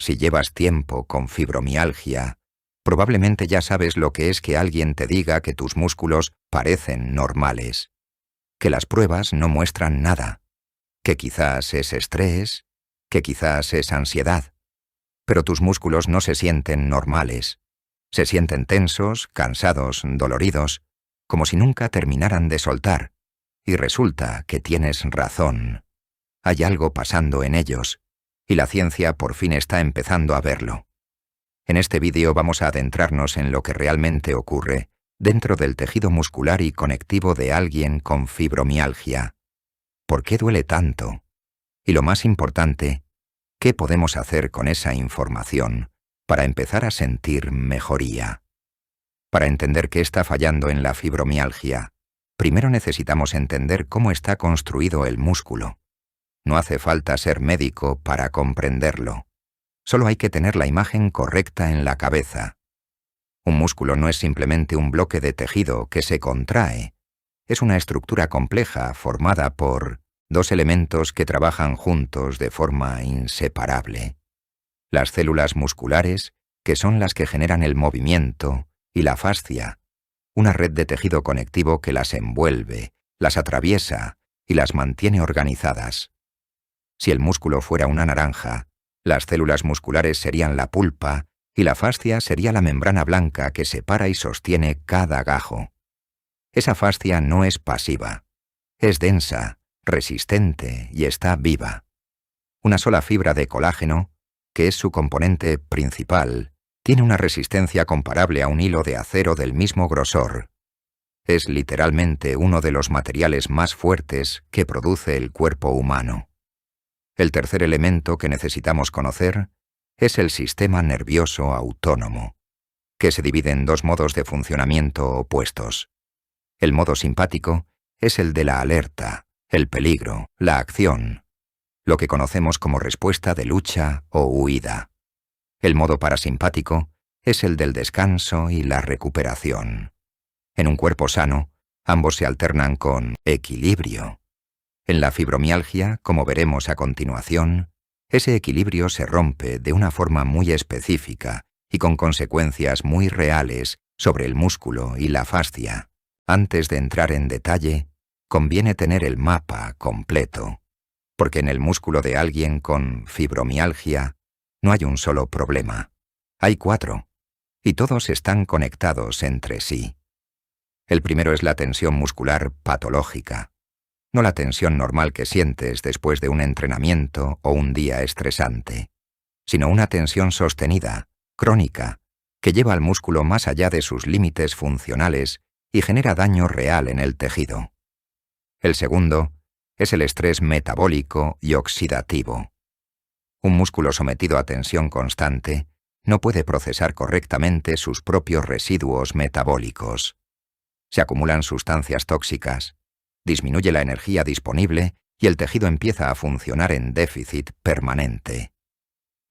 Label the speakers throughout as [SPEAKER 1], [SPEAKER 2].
[SPEAKER 1] si llevas tiempo con fibromialgia, probablemente ya sabes lo que es que alguien te diga que tus músculos parecen normales, que las pruebas no muestran nada, que quizás es estrés, que quizás es ansiedad, pero tus músculos no se sienten normales. Se sienten tensos, cansados, doloridos, como si nunca terminaran de soltar, y resulta que tienes razón. Hay algo pasando en ellos, y la ciencia por fin está empezando a verlo. En este vídeo vamos a adentrarnos en lo que realmente ocurre dentro del tejido muscular y conectivo de alguien con fibromialgia. ¿Por qué duele tanto? Y lo más importante, ¿qué podemos hacer con esa información para empezar a sentir mejoría? Para entender qué está fallando en la fibromialgia, primero necesitamos entender cómo está construido el músculo. No hace falta ser médico para comprenderlo. Solo hay que tener la imagen correcta en la cabeza. Un músculo no es simplemente un bloque de tejido que se contrae. Es una estructura compleja formada por dos elementos que trabajan juntos de forma inseparable. Las células musculares, que son las que generan el movimiento, y la fascia, una red de tejido conectivo que las envuelve, las atraviesa y las mantiene organizadas. Si el músculo fuera una naranja, las células musculares serían la pulpa y la fascia sería la membrana blanca que separa y sostiene cada gajo. Esa fascia no es pasiva, es densa, resistente y está viva. Una sola fibra de colágeno, que es su componente principal, tiene una resistencia comparable a un hilo de acero del mismo grosor. Es literalmente uno de los materiales más fuertes que produce el cuerpo humano. El tercer elemento que necesitamos conocer es el sistema nervioso autónomo, que se divide en dos modos de funcionamiento opuestos. El modo simpático es el de la alerta, el peligro, la acción, lo que conocemos como respuesta de lucha o huida. El modo parasimpático es el del descanso y la recuperación. En un cuerpo sano, ambos se alternan con equilibrio. En la fibromialgia, como veremos a continuación, ese equilibrio se rompe de una forma muy específica y con consecuencias muy reales sobre el músculo y la fascia. Antes de entrar en detalle, conviene tener el mapa completo, porque en el músculo de alguien con fibromialgia no hay un solo problema. Hay 4, y todos están conectados entre sí. El primero es la tensión muscular patológica, no la tensión normal que sientes después de un entrenamiento o un día estresante, sino una tensión sostenida, crónica, que lleva al músculo más allá de sus límites funcionales y genera daño real en el tejido. El segundo es el estrés metabólico y oxidativo. Un músculo sometido a tensión constante no puede procesar correctamente sus propios residuos metabólicos. Se acumulan sustancias tóxicas, disminuye la energía disponible y el tejido empieza a funcionar en déficit permanente.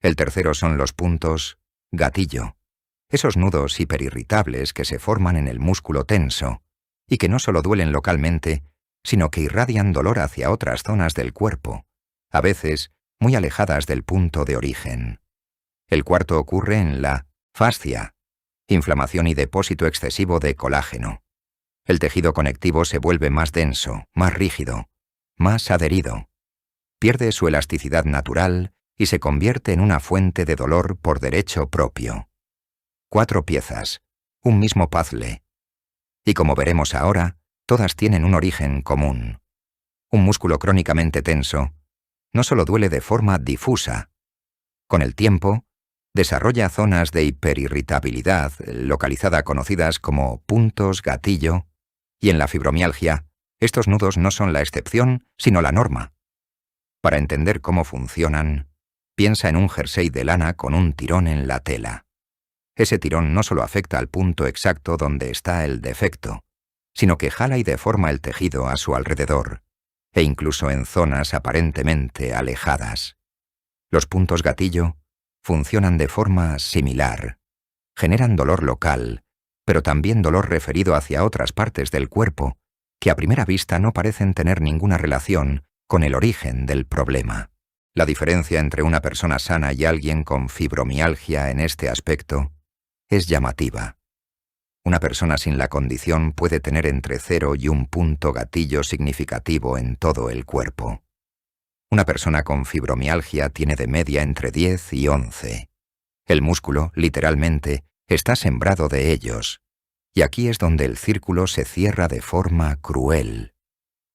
[SPEAKER 1] El tercero son los puntos gatillo, esos nudos hiperirritables que se forman en el músculo tenso y que no solo duelen localmente, sino que irradian dolor hacia otras zonas del cuerpo, a veces muy alejadas del punto de origen. El cuarto ocurre en la fascia, inflamación y depósito excesivo de colágeno. El tejido conectivo se vuelve más denso, más rígido, más adherido. Pierde su elasticidad natural y se convierte en una fuente de dolor por derecho propio. 4 piezas, un mismo puzzle. Y como veremos ahora, todas tienen un origen común. Un músculo crónicamente tenso no solo duele de forma difusa. Con el tiempo, desarrolla zonas de hiperirritabilidad localizada conocidas como puntos gatillo, y en la fibromialgia, estos nudos no son la excepción, sino la norma. Para entender cómo funcionan, piensa en un jersey de lana con un tirón en la tela. Ese tirón no solo afecta al punto exacto donde está el defecto, sino que jala y deforma el tejido a su alrededor, e incluso en zonas aparentemente alejadas. Los puntos gatillo funcionan de forma similar. Generan dolor local, pero también dolor referido hacia otras partes del cuerpo, que a primera vista no parecen tener ninguna relación con el origen del problema. La diferencia entre una persona sana y alguien con fibromialgia en este aspecto es llamativa. Una persona sin la condición puede tener entre 0 y un punto gatillo significativo en todo el cuerpo. Una persona con fibromialgia tiene de media entre 10 y 11. El músculo, literalmente, está sembrado de ellos. Y aquí es donde el círculo se cierra de forma cruel.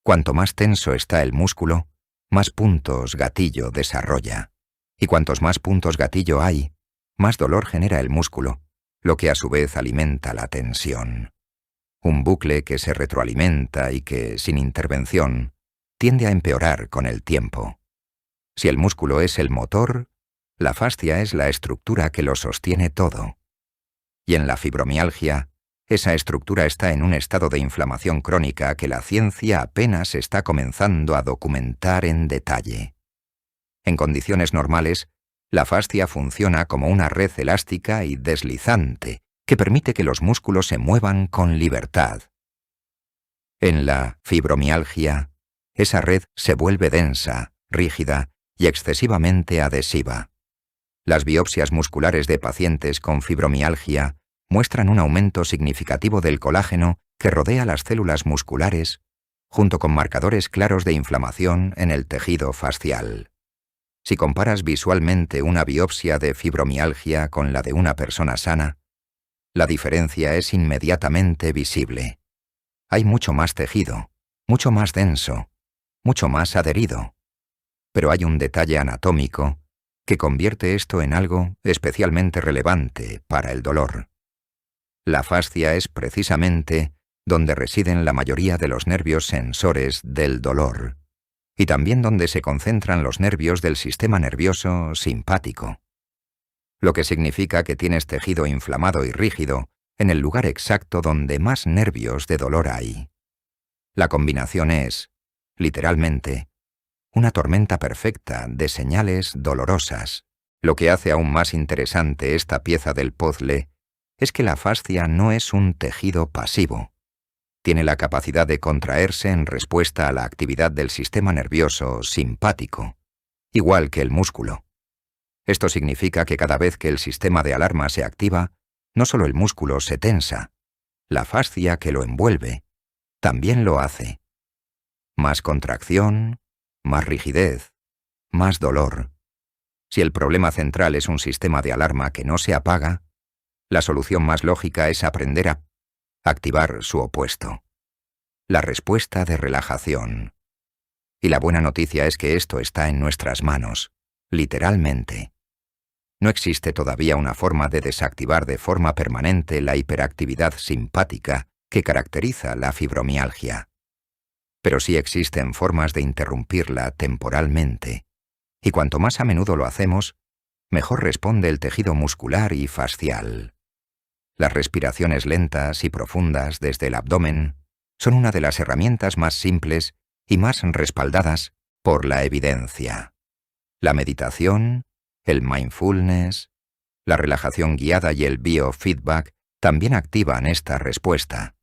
[SPEAKER 1] Cuanto más tenso está el músculo, más puntos gatillo desarrolla. Y cuantos más puntos gatillo hay, más dolor genera el músculo, lo que a su vez alimenta la tensión. Un bucle que se retroalimenta y que, sin intervención, tiende a empeorar con el tiempo. Si el músculo es el motor, la fascia es la estructura que lo sostiene todo. Y en la fibromialgia, esa estructura está en un estado de inflamación crónica que la ciencia apenas está comenzando a documentar en detalle. En condiciones normales, la fascia funciona como una red elástica y deslizante que permite que los músculos se muevan con libertad. En la fibromialgia, esa red se vuelve densa, rígida y excesivamente adhesiva. Las biopsias musculares de pacientes con fibromialgia muestran un aumento significativo del colágeno que rodea las células musculares, junto con marcadores claros de inflamación en el tejido fascial. Si comparas visualmente una biopsia de fibromialgia con la de una persona sana, la diferencia es inmediatamente visible. Hay mucho más tejido, mucho más denso, mucho más adherido. Pero hay un detalle anatómico que convierte esto en algo especialmente relevante para el dolor. La fascia es precisamente donde residen la mayoría de los nervios sensores del dolor, y también donde se concentran los nervios del sistema nervioso simpático. Lo que significa que tienes tejido inflamado y rígido en el lugar exacto donde más nervios de dolor hay. La combinación es, literalmente, una tormenta perfecta de señales dolorosas. Lo que hace aún más interesante esta pieza del puzzle es que la fascia no es un tejido pasivo. Tiene la capacidad de contraerse en respuesta a la actividad del sistema nervioso simpático, igual que el músculo. Esto significa que cada vez que el sistema de alarma se activa, no solo el músculo se tensa, la fascia que lo envuelve también lo hace. Más contracción, más rigidez, más dolor. Si el problema central es un sistema de alarma que no se apaga, la solución más lógica es aprender a activar su opuesto, la respuesta de relajación. Y la buena noticia es que esto está en nuestras manos, literalmente. No existe todavía una forma de desactivar de forma permanente la hiperactividad simpática que caracteriza la fibromialgia. Pero sí existen formas de interrumpirla temporalmente, y cuanto más a menudo lo hacemos, mejor responde el tejido muscular y fascial. Las respiraciones lentas y profundas desde el abdomen son una de las herramientas más simples y más respaldadas por la evidencia. La meditación, el mindfulness, la relajación guiada y el biofeedback también activan esta respuesta.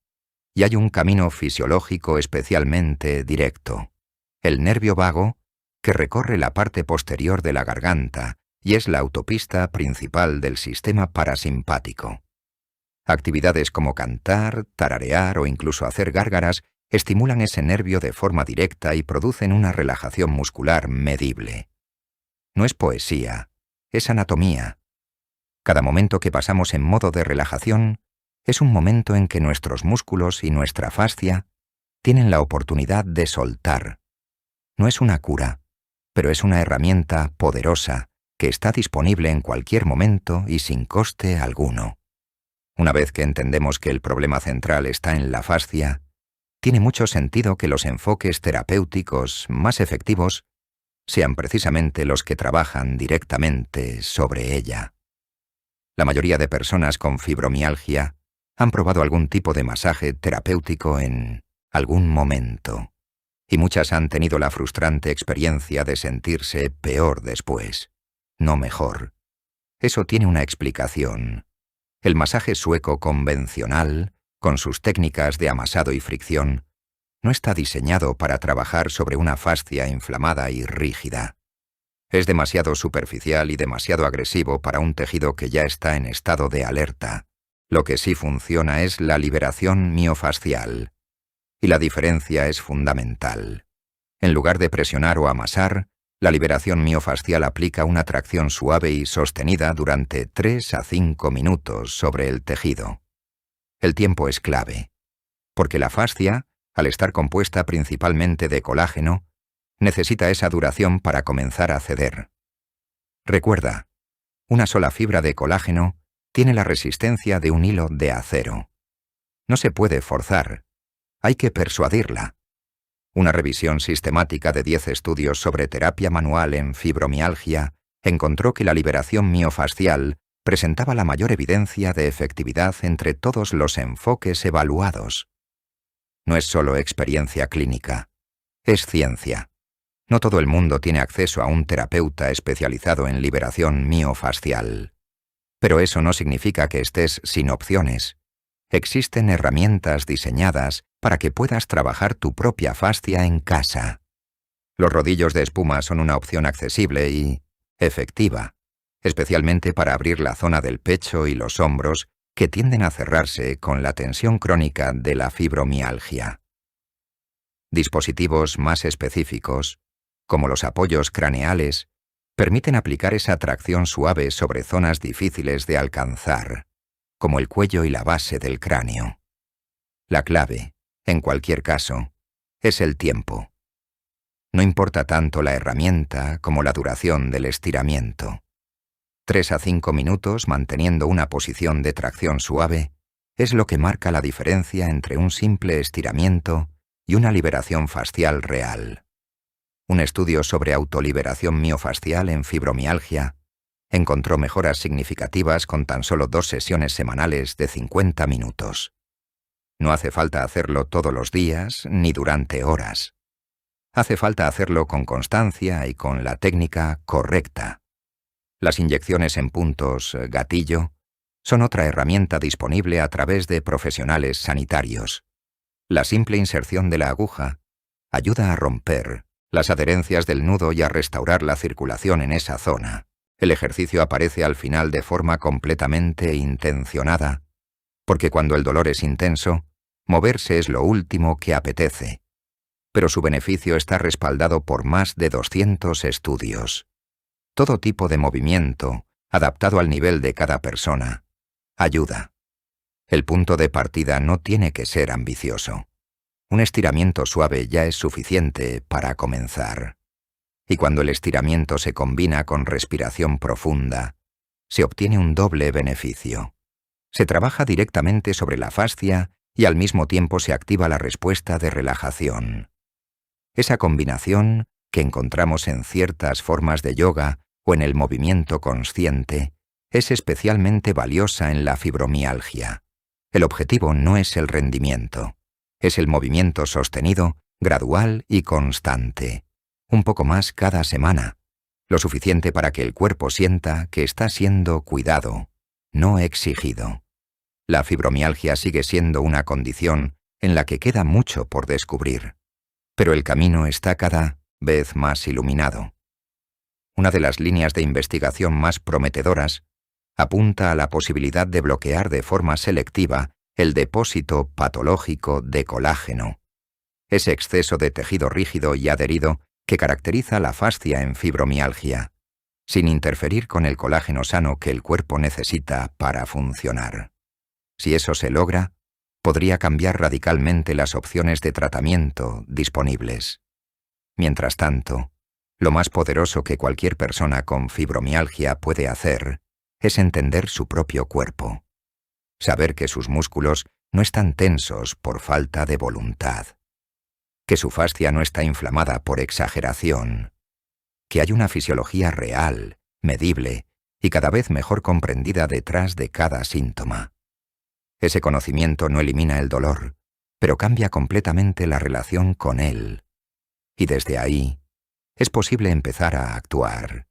[SPEAKER 1] Y hay un camino fisiológico especialmente directo, el nervio vago, que recorre la parte posterior de la garganta y es la autopista principal del sistema parasimpático. Actividades como cantar, tararear o incluso hacer gárgaras estimulan ese nervio de forma directa y producen una relajación muscular medible. No es poesía, es anatomía. Cada momento que pasamos en modo de relajación es un momento en que nuestros músculos y nuestra fascia tienen la oportunidad de soltar. No es una cura, pero es una herramienta poderosa que está disponible en cualquier momento y sin coste alguno. Una vez que entendemos que el problema central está en la fascia, tiene mucho sentido que los enfoques terapéuticos más efectivos sean precisamente los que trabajan directamente sobre ella. La mayoría de personas con fibromialgia han probado algún tipo de masaje terapéutico en algún momento, y muchas han tenido la frustrante experiencia de sentirse peor después, no mejor. Eso tiene una explicación. El masaje sueco convencional, con sus técnicas de amasado y fricción, no está diseñado para trabajar sobre una fascia inflamada y rígida. Es demasiado superficial y demasiado agresivo para un tejido que ya está en estado de alerta. Lo que sí funciona es la liberación miofascial. Y la diferencia es fundamental. En lugar de presionar o amasar, la liberación miofascial aplica una tracción suave y sostenida durante 3 a 5 minutos sobre el tejido. El tiempo es clave, porque la fascia, al estar compuesta principalmente de colágeno, necesita esa duración para comenzar a ceder. Recuerda, una sola fibra de colágeno tiene la resistencia de un hilo de acero. No se puede forzar, hay que persuadirla. Una revisión sistemática de 10 estudios sobre terapia manual en fibromialgia encontró que la liberación miofascial presentaba la mayor evidencia de efectividad entre todos los enfoques evaluados. No es solo experiencia clínica, es ciencia. No todo el mundo tiene acceso a un terapeuta especializado en liberación miofascial. Pero eso no significa que estés sin opciones. Existen herramientas diseñadas para que puedas trabajar tu propia fascia en casa. Los rodillos de espuma son una opción accesible y efectiva, especialmente para abrir la zona del pecho y los hombros que tienden a cerrarse con la tensión crónica de la fibromialgia. Dispositivos más específicos, como los apoyos craneales, permiten aplicar esa tracción suave sobre zonas difíciles de alcanzar, como el cuello y la base del cráneo. La clave, en cualquier caso, es el tiempo. No importa tanto la herramienta como la duración del estiramiento. 3 a 5 minutos manteniendo una posición de tracción suave es lo que marca la diferencia entre un simple estiramiento y una liberación fascial real. Un estudio sobre autoliberación miofascial en fibromialgia encontró mejoras significativas con tan solo 2 sesiones semanales de 50 minutos. No hace falta hacerlo todos los días ni durante horas. Hace falta hacerlo con constancia y con la técnica correcta. Las inyecciones en puntos gatillo son otra herramienta disponible a través de profesionales sanitarios. La simple inserción de la aguja ayuda a romper las adherencias del nudo y a restaurar la circulación en esa zona. El ejercicio aparece al final de forma completamente intencionada, porque cuando el dolor es intenso, moverse es lo último que apetece. Pero su beneficio está respaldado por más de 200 estudios. Todo tipo de movimiento, adaptado al nivel de cada persona, ayuda. El punto de partida no tiene que ser ambicioso. Un estiramiento suave ya es suficiente para comenzar. Y cuando el estiramiento se combina con respiración profunda, se obtiene un doble beneficio. Se trabaja directamente sobre la fascia y al mismo tiempo se activa la respuesta de relajación. Esa combinación, que encontramos en ciertas formas de yoga o en el movimiento consciente, es especialmente valiosa en la fibromialgia. El objetivo no es el rendimiento, es el movimiento sostenido, gradual y constante. Un poco más cada semana, lo suficiente para que el cuerpo sienta que está siendo cuidado, no exigido. La fibromialgia sigue siendo una condición en la que queda mucho por descubrir, pero el camino está cada vez más iluminado. Una de las líneas de investigación más prometedoras apunta a la posibilidad de bloquear de forma selectiva el depósito patológico de colágeno, ese exceso de tejido rígido y adherido que caracteriza la fascia en fibromialgia, sin interferir con el colágeno sano que el cuerpo necesita para funcionar. Si eso se logra, podría cambiar radicalmente las opciones de tratamiento disponibles. Mientras tanto, lo más poderoso que cualquier persona con fibromialgia puede hacer es entender su propio cuerpo. Saber que sus músculos no están tensos por falta de voluntad, que su fascia no está inflamada por exageración, que hay una fisiología real, medible y cada vez mejor comprendida detrás de cada síntoma. Ese conocimiento no elimina el dolor, pero cambia completamente la relación con él. Y desde ahí, es posible empezar a actuar.